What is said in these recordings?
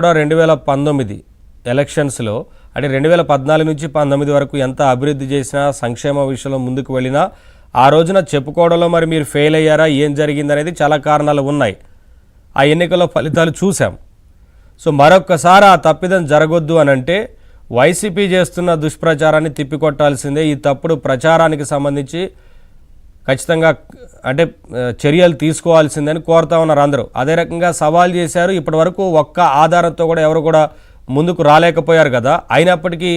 కూడా 2019 ఎలక్షన్స్లో అంటే 2014 నుంచి 19 వరకు ఎంత అభివృద్ధి చేసినా సంక్షేమ విషయంలో ముందుకు వెళ్ళినా ఆ రోజున చెప్పుకోవడంలో మరి మీరు ఫెయిల్ అయ్యారా, ఏం జరిగిందనేది చాలా కారణాలు ఉన్నాయి. ఆ ఎన్నికల ఫలితాలు చూసాం. సో మరొక్కసారి ఆ తప్పిదం జరగొద్దు అనంటే వైసీపీ చేస్తున్న దుష్ప్రచారాన్ని తిప్పికొట్టాల్సిందే. ఈ తప్పుడు ప్రచారానికి సంబంధించి ఖచ్చితంగా అంటే చర్యలు తీసుకోవాల్సిందని కోరుతా ఉన్నారు అందరూ. అదే రకంగా సవాల్ చేశారు. ఇప్పటి వరకు ఒక్క ఆధారంతో కూడా ఎవరు కూడా ముందుకు రాలేకపోయారు కదా. అయినప్పటికీ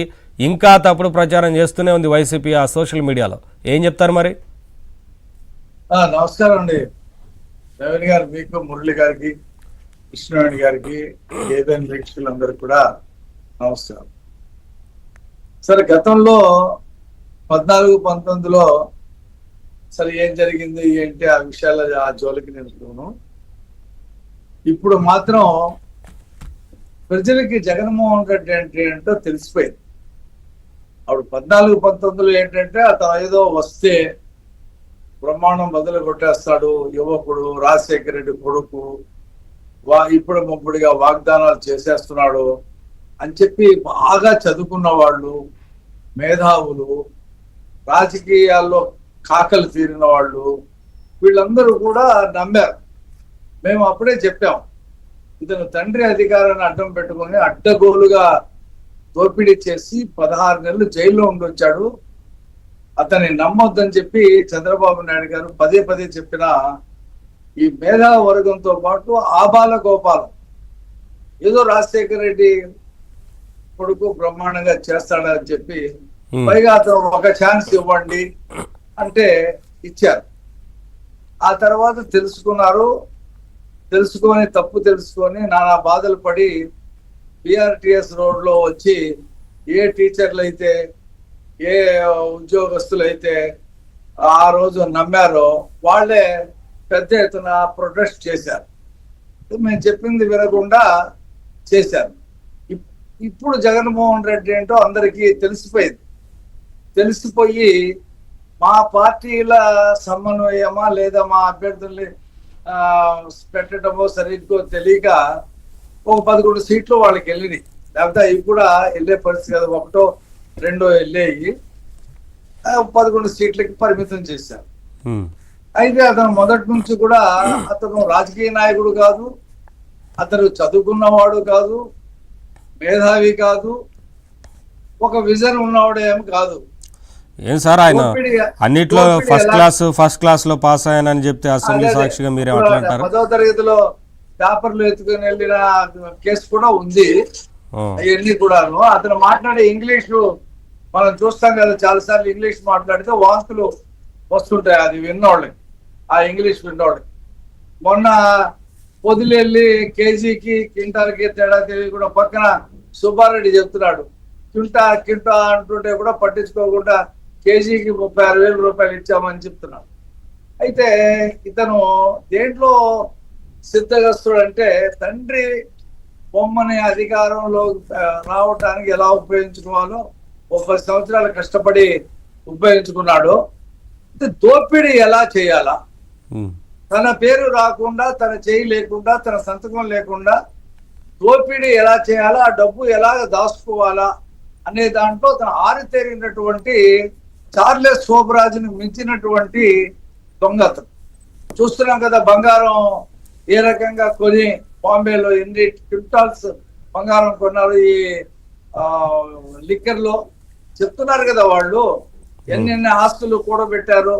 ఇంకా తప్పుడు ప్రచారం చేస్తూనే ఉంది వైసీపీ ఆ సోషల్ మీడియాలో. ఏం చెప్తారు మరి? నమస్కారం అండి రవీణ్ గారు, మీకు మురళి గారికి, కృష్ణవేణి గారికి, ఏదైనా వీక్షకులందరికీ కూడా నమస్కారం. సరే, గతంలో 14-19లో సరే ఏం జరిగింది ఏంటి ఆ విషయాల ఆ జోలికి నేను పోను. ఇప్పుడు మాత్రం ప్రజలకి జగన్మోహన్ రెడ్డి అంటే ఏంటో తెలిసిపోయింది. అప్పుడు 14-19లో ఏంటంటే అతను ఏదో వస్తే బ్రహ్మాండం బదులు కొట్టేస్తాడు, యువకుడు, రాజశేఖర రెడ్డి కొడుకు, ఇప్పుడు ముప్పుడుగా వాగ్దానాలు చేసేస్తున్నాడు అని చెప్పి బాగా చదువుకున్న వాళ్ళు, మేధావులు, రాజకీయాల్లో కాకలు తీరిన వాళ్ళు, వీళ్ళందరూ కూడా నమ్మారు. మేము అప్పుడే చెప్పాం, ఇతను తండ్రి అధికారాన్ని అడ్డం పెట్టుకుని అడ్డగోలుగా దోపిడీ చేసి 16 నెలలు జైల్లో ఉండొచ్చాడు, అతన్ని నమ్మొద్దని చెప్పి చంద్రబాబు నాయుడు గారు పదే పదే చెప్పిన ఈ మేధా వర్గంతో పాటు ఆబాల గోపాలం ఏదో రాజశేఖర రెడ్డి కొడుకు బ్రహ్మాండంగా చేస్తాడని చెప్పి పైగా అతను ఒక ఛాన్స్ ఇవ్వండి అంటే ఇచ్చారు. ఆ తర్వాత తప్పు తెలుసుకొని నానా బాధలు పడి బిఆర్టీఎస్ రోడ్లో వచ్చి ఏ టీచర్లు అయితే ఏ ఉద్యోగస్తులు అయితే ఆ రోజు నమ్మారో వాళ్ళే పెద్ద ఎత్తున ప్రొటెస్ట్ చేశారు. మేము చెప్పింది వినకుండా చేశారు. ఇప్పుడు జగన్మోహన్ రెడ్డి ఏంటో అందరికీ తెలిసిపోయి మా పార్టీల సమన్వయమా లేదా మా అభ్యర్థుల్ని పెట్టడమో సరిగ్గా తెలియక ఒక 11 సీట్లు వాళ్ళకి వెళ్ళినాయి. లేకపోతే అవి కూడా వెళ్ళే పరిస్థితి కదా, 1-2 వెళ్ళేవి, 11 సీట్లకి పరిమితం చేశారు. అయితే అతను మొదటి నుంచి కూడా అతను రాజకీయ నాయకుడు కాదు, అతను చదువుకున్నవాడు కాదు, మేధావి కాదు, ఒక విజన్ ఉన్నవాడు ఏమి కాదు. ఏం సార్, ఆయన అన్నిట్లో ఫస్ట్ క్లాస్ లో పాస్ అయ్యానని చెప్తే అసెంబ్లీ సాక్షిగా మీరే మాట్లాడతారు. 10వ తరగతిలో పేపర్లు ఎత్తుకుని వెళ్ళిన కేసు కూడా ఉంది. అవన్నీ కూడాను అతను మాట్లాడే ఇంగ్లీషు మనం చూస్తాం కదా, చాలాసార్లు ఇంగ్లీష్ మాట్లాడితే వాంతులు వస్తుంటాయి. అది విన్నోళ్ళకి, ఆ ఇంగ్లీష్ విన్నోళ్ళకి. మొన్న పొదిలెళ్ళి కేజీకి క్వింటాల్కి తేడా తెలియకుండా పక్కన సుబ్బారెడ్డి చెప్తున్నాడు, కింటా అంటుంటే కూడా పట్టించుకోకుండా కేజీకి 36,000 రూపాయలు ఇచ్చామని చెప్తున్నాడు. అయితే ఇతను దేంట్లో సిద్ధగస్తుడు అంటే తండ్రి బొమ్మని అధికారంలో రావటానికి ఎలా ఉపయోగించుకోవాలో 30 సంవత్సరాలు కష్టపడి ఉపయోగించుకున్నాడు. దోపిడీ ఎలా చేయాలా, తన పేరు రాకుండా, తన చేయి లేకుండా, తన సంతకం లేకుండా దోపిడీ ఎలా చేయాలా, ఆ డబ్బు ఎలా దాచుకోవాలా అనే దాంట్లో తన ఆరితేరినటువంటి చార్లెస్ శోభరాజుని మించినటువంటి దొంగతనం చూస్తున్నాం కదా. బంగారం ఏ రకంగా కొని బాంబేలో ఎన్ని క్వింటాల్స్ బంగారం కొన్నారు, ఈ లిక్కర్ లో చెప్తున్నారు కదా వాళ్ళు ఎన్ని ఆస్తులు కూడబెట్టారు,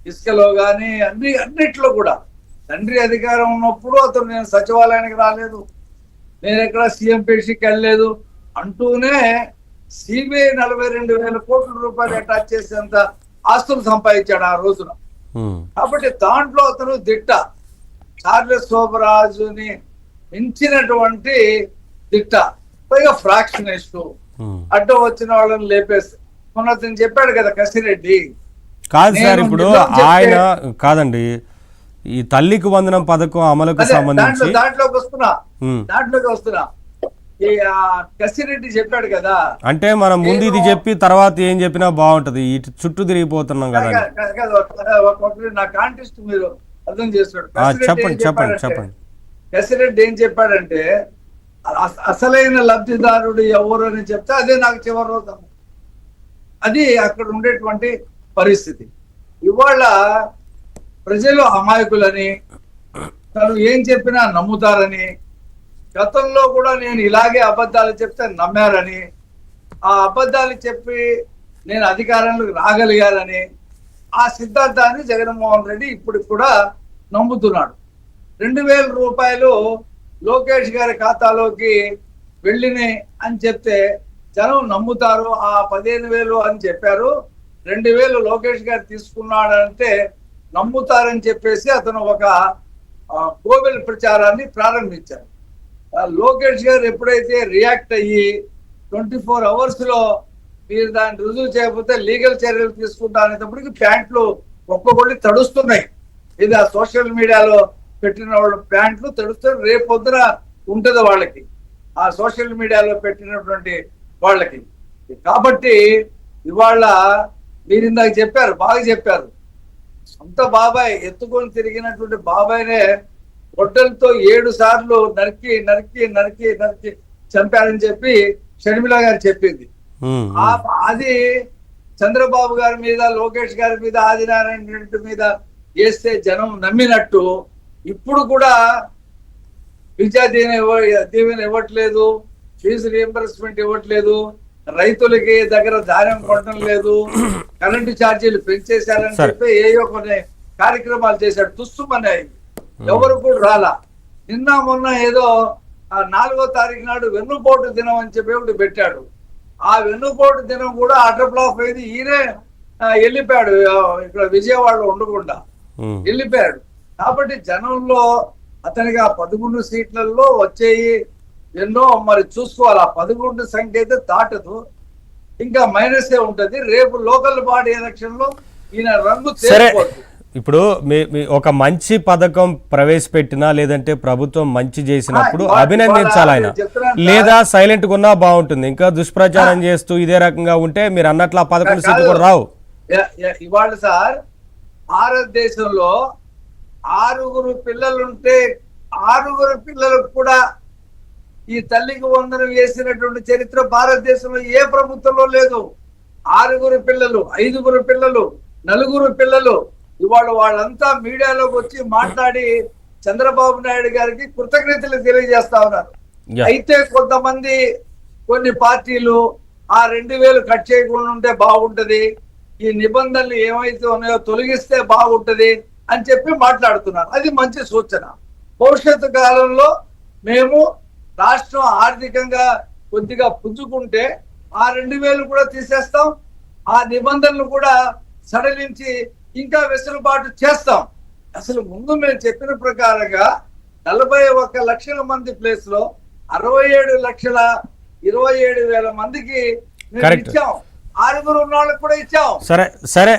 ఇసుకలో కానీ అన్నిట్లో కూడా. తండ్రి అధికారం ఉన్నప్పుడు అతను నేను సచివాలయానికి రాలేదు, నేను ఎక్కడ సీఎం పేషీకి వెళ్ళలేదు అంటూనే సిబిఐ 42,000 కోట్ల రూపాయలు అటాచ్ చేసేంత ఆస్తులు సంపాదించాడు ఆ రోజున. కాబట్టి దాంట్లో అతను దిట్ట, చార్లెస్ శోభరాజుని మించినటువంటి దిట్ట. పైగా ఫ్రాక్షనిస్ట్, అడ్డం వచ్చిన వాళ్ళని లేపేసి. మొన్న అతను చెప్పాడు కదా కసిరెడ్డి. కాదు సార్, ఇప్పుడు ఆయన కాదండి, ఈ తల్లికి వందనం పథకం అమలుకు సంబంధించి దాంట్లోకి వస్తున్నా ఈ కసిరెడ్డి చెప్పాడు కదా. అంటే మనం ముందు ఇది చెప్పి తర్వాత ఏం చెప్పినా బాగుంటది, ఇటు చుట్టూ తిరిగిపోతున్నాం కదా. నా కాంటెస్ట్ మీరు అర్థం చేస్తున్నాడు. చెప్పండి. కసిరెడ్డి ఏం చెప్పాడంటే అసలైన లబ్ధిదారుడు ఎవరు అని చెప్తే అదే నాకు చివరి రోజు. అది అక్కడ ఉండేటువంటి పరిస్థితి. ఇవాళ ప్రజలు అమాయకులని, తను ఏం చెప్పినా నమ్ముతారని, గతంలో కూడా నేను ఇలాగే అబద్ధాలు చెప్తే నమ్మారని, ఆ అబద్ధాలు చెప్పి నేను అధికారంలోకి రాగలిగానని ఆ సిద్ధాంతాన్ని జగన్మోహన్ రెడ్డి ఇప్పుడు కూడా నమ్ముతున్నాడు. 2,000 రూపాయలు లోకేష్ గారి ఖాతాలోకి వెళ్ళినాయి అని చెప్తే జనం నమ్ముతారు. ఆ 15,000 అని చెప్పారు, 2,000 లోకేష్ గారు తీసుకున్నాడంటే నమ్ముతారని చెప్పేసి అతను ఒక కోవెల్ ప్రచారాన్ని ప్రారంభించారు. లోకేష్ గారు ఎప్పుడైతే రియాక్ట్ అయ్యి 24 అవర్స్ లో మీరు దాన్ని రుజువు చేయకపోతే లీగల్ చర్యలు తీసుకుంటా అనేటప్పటికి ప్యాంట్లు ఒక్కొక్కటి తడుస్తున్నాయి. ఇది ఆ సోషల్ మీడియాలో పెట్టిన వాళ్ళు ప్యాంట్లు తడుస్తారు, రేపు పొద్దున ఉంటుంది వాళ్ళకి, ఆ సోషల్ మీడియాలో పెట్టినటువంటి వాళ్ళకి. కాబట్టి ఇవాళ మీరు ఇందాక చెప్పారు, బాగా చెప్పారు, సొంత బాబాయ్ ఎత్తుకొని తిరిగినటువంటి బాబాయ్నే గొడ్డలతో 7 సార్లు నరికి నరికి నరికి నరికి చంపారని చెప్పి షర్మిల గారు చెప్పింది. అది చంద్రబాబు గారి మీద, లోకేష్ గారి మీద, ఆదినారాయణ రెడ్డి మీద వేస్తే జనం నమ్మినట్టు ఇప్పుడు కూడా విద్యా దీవెన ఇవ్వట్లేదు, ఫీజు రియంబర్స్మెంట్ ఇవ్వట్లేదు, రైతులకి దగ్గర ధాన్యం కొనడం లేదు, కరెంటు ఛార్జీలు పెంచేశారని చెప్పి ఏయో కొన్ని కార్యక్రమాలు చేశాడు. తుస్సుమన్నాయి, ఎవరు కూడా రాలా. నిన్న మొన్న ఏదో 4వ తారీఖు నాడు వెన్నుపోటు దినం అని చెప్పి ఒకటి పెట్టాడు. ఆ వెన్నుపోటు దినం కూడా అటర్ బ్లాక్ అయింది. ఈయనే వెళ్ళిపోయాడు, ఇక్కడ విజయవాడలో ఉండకుండా వెళ్ళిపోయాడు. కాబట్టి జనంలో అతనికి ఆ 11 సీట్లలో వచ్చేయి ఎన్నో మరి చూసుకోవాలి. ఆ 11 సంఖ్య అయితే దాటదు, ఇంకా మైనసే ఉంటది. రేపు లోకల్ బాడీ ఎలక్షన్ లో ఈయన రంగు తేలిపోతుంది. ఇప్పుడు మీ ఒక మంచి పథకం ప్రవేశపెట్టినా లేదంటే ప్రభుత్వం మంచి చేసినప్పుడు అభినందించాలి ఆయన, లేదా సైలెంట్ గా ఉన్నా బాగుంటుంది. ఇంకా దుష్ప్రచారం చేస్తూ ఇదే రకంగా ఉంటే మీరు అన్నట్లు ఆ 11 సీట్లు కూడా రావు. ఇవాళ సార్ భారతదేశంలో 6 పిల్లలుంటే 6 పిల్లలకు కూడా ఈ తల్లికి వందనం వేసినటువంటి చరిత్ర భారతదేశంలో ఏ ప్రభుత్వంలో లేదు. 6 పిల్లలు, 5 పిల్లలు, 4 పిల్లలు. ఇవాళ వాళ్ళంతా మీడియాలోకి వచ్చి మాట్లాడి చంద్రబాబు నాయుడు గారికి కృతజ్ఞతలు తెలియజేస్తా ఉన్నారు. అయితే కొంతమంది కొన్ని పార్టీలు ఆ 2,000 కట్ చేయకుండా ఉంటే బాగుంటది, ఈ నిబంధనలు ఏమైతే ఉన్నాయో తొలగిస్తే బాగుంటది అని చెప్పి మాట్లాడుతున్నారు. అది మంచి సూచన. భవిష్యత్తు కాలంలో మేము రాష్ట్రం ఆర్థికంగా కొద్దిగా పుంజుకుంటే ఆ 2,000 కూడా తీసేస్తాం, ఆ నిబంధనలు కూడా సడలించి ఇంకా వెసులుబాటు చేస్తాం. అసలు ముందు మేము చెప్పిన ప్రకారంగా 41 లక్షల మంది ప్లేస్ లో 67,27,000 మందికి ఇచ్చాం. 6 ఉన్న వాళ్ళకి కూడా ఇచ్చాం. సరే సరే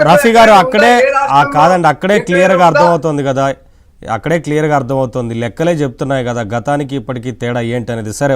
రఫీ గారు, అక్కడే కాదండి, అక్కడే క్లియర్ గా అర్థమవుతుంది కదా, అక్కడే క్లియర్ గా అర్థమవుతుంది, లెక్కలే చెప్తున్నాయి కదా గతానికి ఇప్పటికీ తేడా ఏంటనేది. సరే